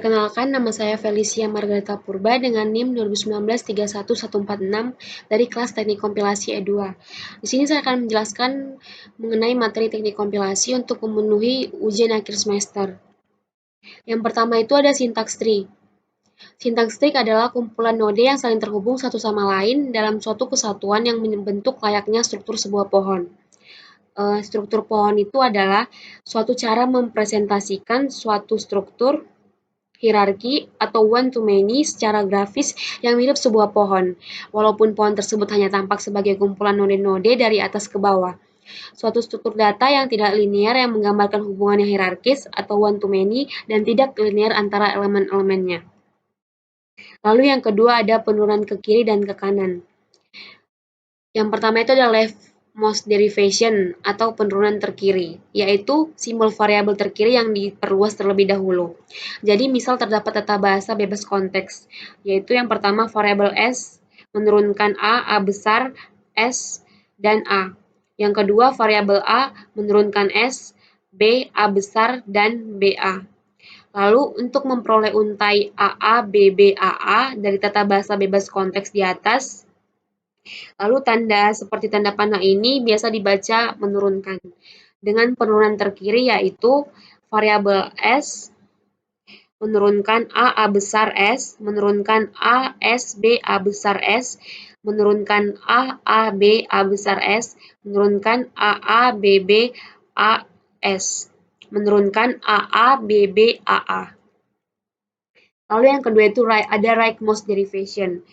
Perkenalkan, nama saya Felicia Margareta Purba dengan NIM 2019-31146 dari kelas Teknik Kompilasi E2. Di sini saya akan menjelaskan mengenai materi teknik kompilasi untuk memenuhi ujian akhir semester. Yang pertama itu ada syntax tree. Syntax tree adalah kumpulan node yang saling terhubung satu sama lain dalam suatu kesatuan yang membentuk layaknya struktur sebuah pohon. Struktur pohon itu adalah suatu cara mempresentasikan suatu struktur hierarki atau one-to-many secara grafis yang mirip sebuah pohon, walaupun pohon tersebut hanya tampak sebagai kumpulan node-node dari atas ke bawah. Suatu struktur data yang tidak linear yang menggambarkan hubungan yang hierarkis atau one-to-many dan tidak linear antara elemen-elemennya. Lalu yang kedua ada penurunan ke kiri dan ke kanan. Yang pertama itu adalah leftmost derivation atau penurunan terkiri, yaitu simbol variabel terkiri yang diperluas terlebih dahulu. Jadi misal terdapat tata bahasa bebas konteks, yaitu yang pertama variabel S menurunkan A besar, S, dan A. Yang kedua variabel A menurunkan S, B, A besar, dan BA. Lalu untuk memperoleh untai AA, BB, AA dari tata bahasa bebas konteks di atas, lalu tanda seperti tanda panah ini biasa dibaca menurunkan. Dengan penurunan terkiri yaitu variabel S menurunkan A besar S, menurunkan A S B A besar S, menurunkan A B A besar S, menurunkan AA B B A S, menurunkan AA B B AA. Lalu yang kedua itu ada rightmost derivation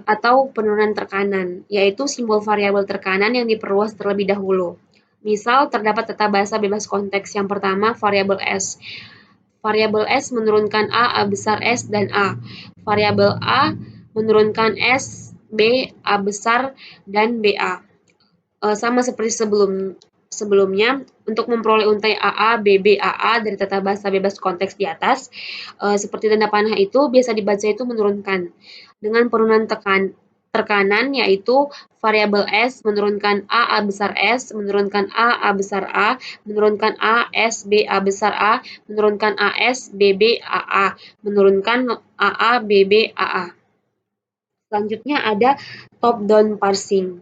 atau penurunan tekanan, yaitu simbol variabel tekanan yang diperluas terlebih dahulu. Misal terdapat tata bahasa bebas konteks yang pertama variabel S. Variabel S menurunkan A besar S dan A. Variabel A menurunkan S, B, A besar, dan BA. Sama seperti sebelumnya, untuk memperoleh untai AA, BB, AA dari tata bahasa bebas konteks di atas, seperti tanda panah itu biasa dibaca itu menurunkan. Dengan penurunan tekanan yaitu variabel S menurunkan A besar S, menurunkan A besar A, menurunkan A S B A besar A, menurunkan AS BB AA, menurunkan AA BB AA. Selanjutnya ada top down parsing.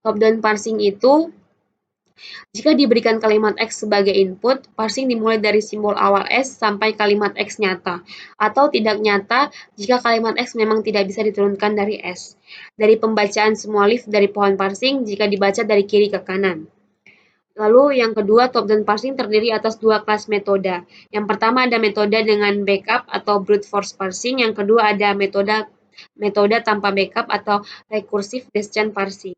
Top down parsing itu jika diberikan kalimat X sebagai input, parsing dimulai dari simbol awal S sampai kalimat X nyata, atau tidak nyata jika kalimat X memang tidak bisa diturunkan dari S. Dari pembacaan semua leaf dari pohon parsing jika dibaca dari kiri ke kanan. Lalu yang kedua, top-down parsing terdiri atas dua kelas metode. Yang pertama ada metode dengan backup atau brute force parsing, yang kedua ada metode tanpa backup atau recursive descent parsing.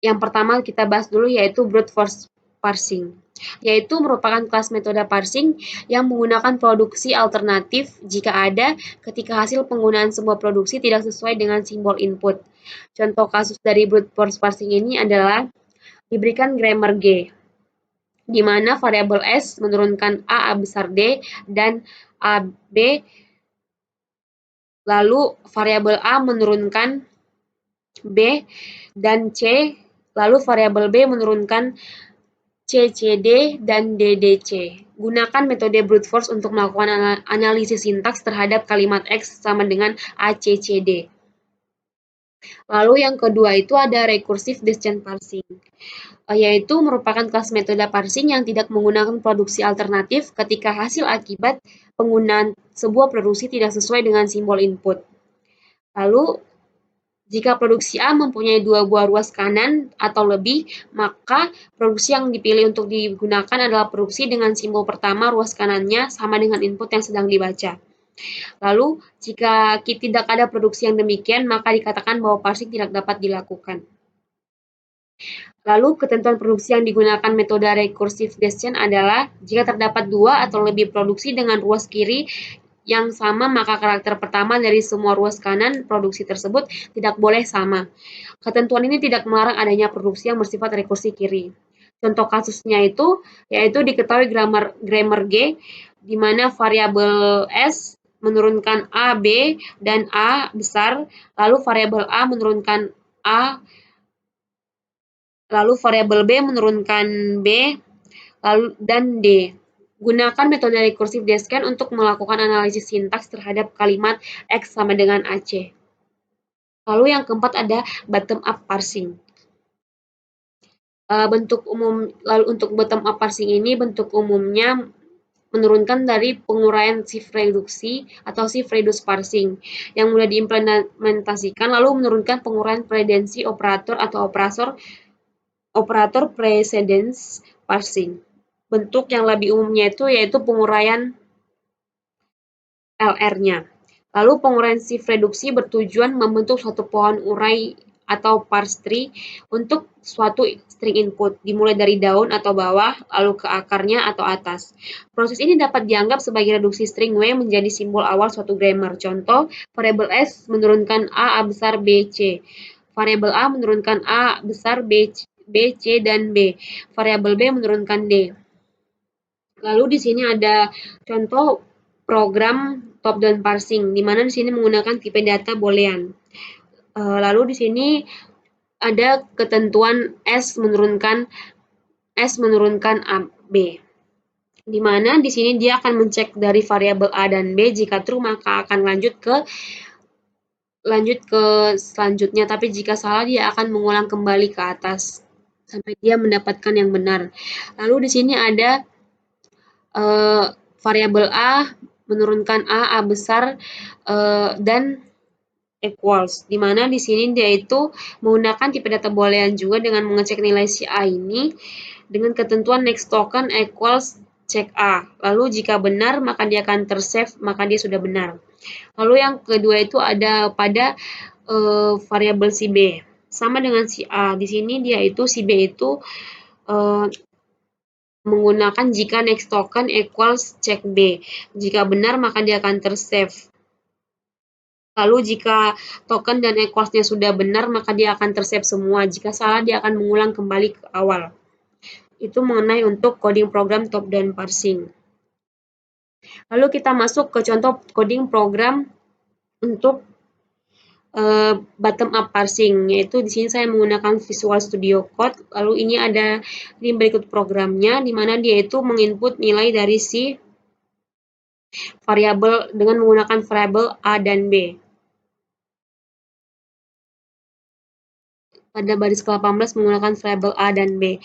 Yang pertama kita bahas dulu yaitu brute force parsing, yaitu merupakan kelas metode parsing yang menggunakan produksi alternatif jika ada ketika hasil penggunaan sebuah produksi tidak sesuai dengan simbol input. Contoh kasus dari brute force parsing ini adalah diberikan grammar G, di mana variabel S menurunkan A besar D dan A B, lalu variabel A menurunkan B dan C, lalu variabel B menurunkan CCD dan DDC. Gunakan metode brute force untuk melakukan analisis sintaks terhadap kalimat X sama dengan ACCD. Lalu yang kedua itu ada recursive descent parsing, yaitu merupakan kelas metode parsing yang tidak menggunakan produksi alternatif ketika hasil akibat penggunaan sebuah produksi tidak sesuai dengan simbol input. Lalu jika produksi A mempunyai dua buah ruas kanan atau lebih, maka produksi yang dipilih untuk digunakan adalah produksi dengan simbol pertama ruas kanannya sama dengan input yang sedang dibaca. Lalu, jika tidak ada produksi yang demikian, maka dikatakan bahwa parsing tidak dapat dilakukan. Lalu, ketentuan produksi yang digunakan metode recursive descent adalah jika terdapat dua atau lebih produksi dengan ruas kiri yang sama, maka karakter pertama dari semua ruas kanan produksi tersebut tidak boleh sama. Ketentuan ini tidak melarang adanya produksi yang bersifat rekursi kiri. Contoh kasusnya itu, yaitu diketahui grammar G, di mana variabel S menurunkan A, B, dan A besar, lalu variabel A menurunkan A, lalu variabel B menurunkan B, lalu dan D. Gunakan metode recursive descan untuk melakukan analisis sintaks terhadap kalimat X sama dengan AC. Lalu yang keempat ada bottom up parsing. Lalu untuk bottom up parsing ini bentuk umumnya menurunkan dari penguraian shift reduksi atau shift reduce parsing yang mudah diimplementasikan, lalu menurunkan penguraian precedensi operator atau operator precedence parsing. Bentuk yang lebih umumnya itu yaitu penguraian LR-nya. Lalu penguraian shift reduksi bertujuan membentuk suatu pohon urai atau parse tree untuk suatu string input, dimulai dari daun atau bawah, lalu ke akarnya atau atas. Proses ini dapat dianggap sebagai reduksi string W menjadi simbol awal suatu grammar. Contoh, variabel S menurunkan A besar B, C. Variabel A menurunkan A besar B, C, dan B. Variabel B menurunkan D. Lalu di sini ada contoh program top-down parsing, di mana di sini menggunakan tipe data boolean. Lalu di sini ada ketentuan S menurunkan A, B. Di mana di sini dia akan mencek dari variabel A dan B, jika true maka akan lanjut ke selanjutnya, tapi jika salah dia akan mengulang kembali ke atas sampai dia mendapatkan yang benar. Lalu di sini ada variabel A menurunkan A besar dan equals, di mana di sini dia itu menggunakan tipe data boolean juga dengan mengecek nilai si A ini dengan ketentuan next token equals check A. Lalu jika benar maka dia akan tersave, maka dia sudah benar. Lalu yang kedua itu ada pada variabel si B. Sama dengan si A. Di sini dia itu si B itu menggunakan jika next token equals check B. Jika benar maka dia akan tersave. Lalu jika token dan equals-nya sudah benar maka dia akan tersave semua. Jika salah dia akan mengulang kembali ke awal. Itu mengenai untuk coding program top-down parsing. Lalu kita masuk ke contoh coding program untuk bottom up parsing, yaitu di sini saya menggunakan Visual Studio Code. Lalu ini berikut programnya, di mana dia itu menginput nilai dari si variabel dengan menggunakan variabel A dan B. Pada baris ke-18 menggunakan variabel A dan B.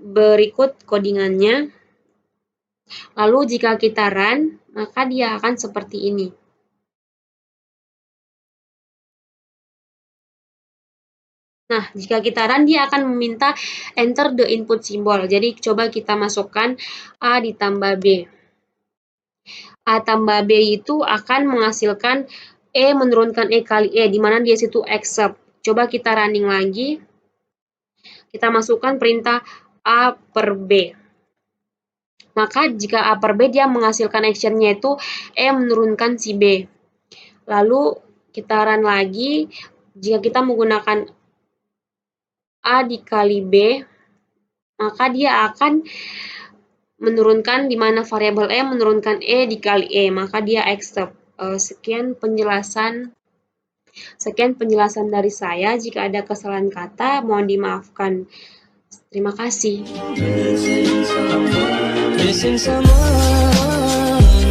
Berikut codingannya. Lalu jika kita run, maka dia akan seperti ini. Nah, jika kita run, dia akan meminta enter the input symbol. Jadi, coba kita masukkan A ditambah B. A tambah B itu akan menghasilkan E menurunkan E kali E, di mana dia situ accept. Coba kita running lagi. Kita masukkan perintah A per B. Maka jika A per B, dia menghasilkan action-nya itu E menurunkan si B. Lalu kita run lagi. Jika kita menggunakan A dikali B, maka dia akan menurunkan di mana variabel E menurunkan E dikali E, maka dia accept. Sekian penjelasan dari saya. Jika ada kesalahan kata, mohon dimaafkan. Terima kasih.